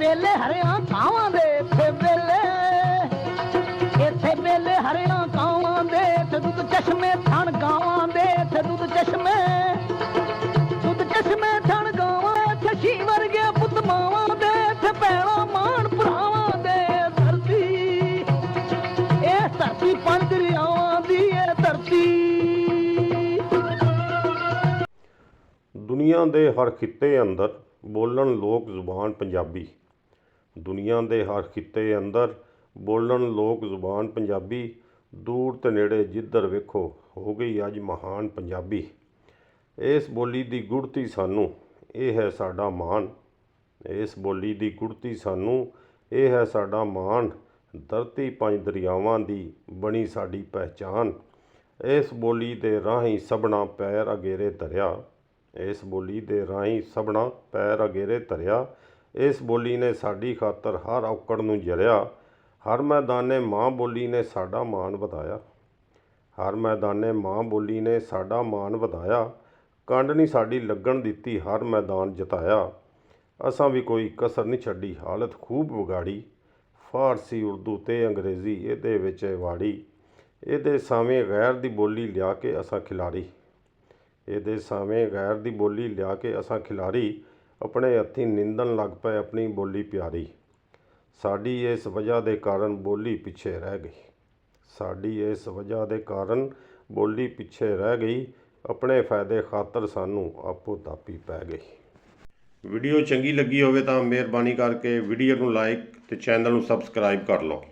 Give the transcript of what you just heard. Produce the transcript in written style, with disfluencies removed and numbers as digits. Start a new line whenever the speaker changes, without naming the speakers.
बेले हरियां कावां दे इत्थे बेले हरियां कावां दे इत्थे दुध चश्मे थण गावां दे इत्थे दुध चश्मे थण गावां इत्थे शी वर्गे पुत मावां दे इत्थे भैणा मान भरावां दे धरती पंज दरियावां दी धरती।
दुनिया के हर खिते अंदर बोलन लोक जुबान पंजाबी। दुनिया के हर खिते अंदर बोलन लोक जुबान पंजाबी। दूर ते नेड़े जिधर वेखो हो गई अज महान पंजाबी। इस बोली की गुड़ती सानू ये है साडा मान। इस बोली की गुड़ती सानू ये है साडा मान। धरती पंज दरियावां दी बनी साडी पहचान। इस बोली दे राहीं सबना पैर अगेरे धरिया। इस बोली दे राहीं सबना पैर अगेरे धरिया। इस बोली ने साडी खातर हर औकड़ नूं जरिया। हर मैदाने माँ बोली ने साडा मान वधाया। हर मैदाने माँ बोली ने साडा मान वधाया। कंड नहीं साडी लगन दित्ती हर मैदान जिताया। असां भी कोई कसर नहीं छड्डी हालत खूब विगाड़ी। फारसी उर्दू ते अंग्रेज़ी इहदे विच वाड़ी। इहदे सावें गैर दी बोली लिया के असां खिलारी। इहदे सावें गैर दी बोली लिया के असां खिलारी। अपने हत्थीं निंदन लग पे अपनी बोली प्यारी। साडी इस वजह दे कारण बोली पिछे रह गई। साडी इस वजह दे कारण बोली पिछे रह गई। अपने फायदे खातर सानू आपो तापी पै गई। वीडियो चंगी लगी होवे तां मेहरबानी करके वीडियो नूं लाइक ते चैनल नूं सबसक्राइब कर लो।